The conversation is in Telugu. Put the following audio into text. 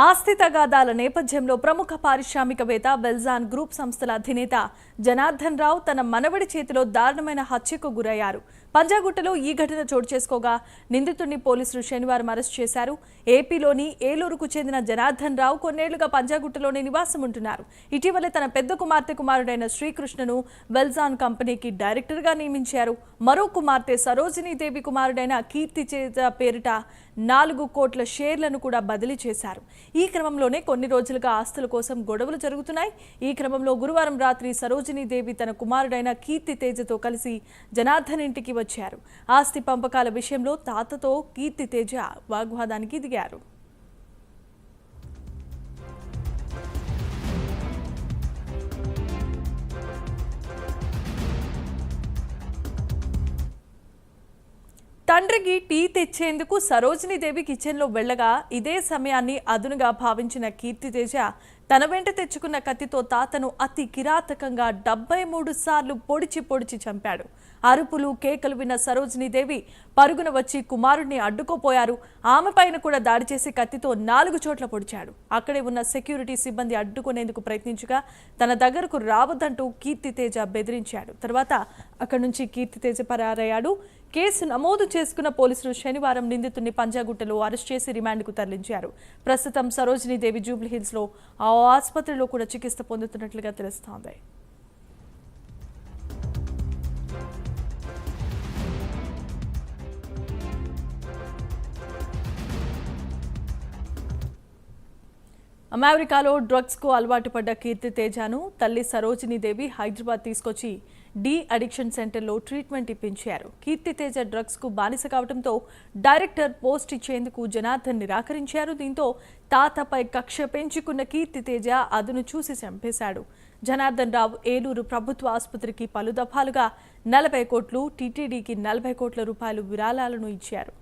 ఆస్తి తగాదాల నేపథ్యంలో ప్రముఖ పారిశ్రామికవేత్త వెల్జాన్ గ్రూప్ సంస్థల అధినేత జనార్దన్ రావు తన మనవడి చేతిలో దారుణమైన హత్యకు గురయ్యారు. పంజాగుట్టలో ఈ ఘటన చోటు చేసుకోగా నిందితుడిని పోలీసులు శనివారం అరెస్ట్ చేశారు. ఏపీలోని ఏలూరుకు చెందిన జనార్దన్ రావు కొన్నేళ్లుగా పంజాగుట్టలోనే నివాసం ఉంటున్నారు. ఇటీవలే తన పెద్ద కుమారుడైన శ్రీకృష్ణను వెల్జాన్ కంపెనీకి డైరెక్టర్గా నియమించారు. మరో కుమార్తె సరోజినీదేవి కుమారుడైన కీర్తితేజ పేరిట 4 కోట్ల షేర్లను కూడా బదిలీ చేశారు. ఈ క్రమంలోనే కొన్ని రోజులుగా ఆస్తుల కోసం గొడవలు జరుగుతున్నాయి. ఈ క్రమంలో గురువారం రాత్రి సరోజినీదేవి తన కుమారుడైన కీర్తితేజతో కలిసి జనార్దన్ ఇంటికి వచ్చారు. ఆస్తి పంపకాల విషయంలో తాతతో కీర్తితేజ వాగ్వాదానికి దిగారు. తండ్రికి టీ తెచ్చేందుకు సరోజినీదేవి కిచెన్లో వెళ్లగా ఇదే సమయాన్ని అదునుగా భావించిన కీర్తితేజ తన వెంట తెచ్చుకున్న కత్తితో తాతను అతి కిరాతకంగా 73 సార్లు పొడిచి చంపాడు. అరుపులు కేకలు విన్న సరోజినీదేవి పరుగున వచ్చి కుమారుడిని అడ్డుకోపోయారు. ఆమె పైన కూడా దాడి చేసి కత్తితో 4 చోట్ల పొడిచాడు. అక్కడే ఉన్న సెక్యూరిటీ సిబ్బంది అడ్డుకునేందుకు ప్రయత్నించగా తన దగ్గరకు రావద్దంటూ కీర్తితేజ బెదిరించాడు. తర్వాత అక్కడి నుంచి కీర్తితేజ పరారయ్యాడు. కేసు నమోదు చేసుకున్న పోలీసులు శనివారం నిందితుడిని పంజాగుట్టలో అరెస్ట్ చేసి రిమాండ్కు తరలించారు. ప్రస్తుతం సరోజినీదేవి జూబ్లీహిల్స్లో ఆ ఆసుపత్రిలో కూడా చికిత్స పొందుతున్నట్లుగా తెలుస్తోంది. అమెరికాలో డ్రగ్స్కు అలవాటు పడ్డ కీర్తితేజను తల్లి సరోజినీదేవి హైదరాబాద్ తీసుకొచ్చి డి అడిక్షన్ సెంటర్లో ట్రీట్మెంట్ ఇప్పించారు. కీర్తితేజ డ్రగ్స్కు బానిస కావడంతో డైరెక్టర్ పోస్ట్ ఇచ్చేందుకు జనార్దన్ నిరాకరించారు. దీంతో తాతపై కక్ష పెంచుకున్న కీర్తితేజ అదును చూసి చంపేశాడు. జనార్దన్ రావు ఏలూరు ప్రభుత్వ ఆసుపత్రికి పలు దఫాలుగా 40 కోట్లు, టీటీడీకి 40 కోట్ల రూపాయలు విరాళాలను ఇచ్చారు.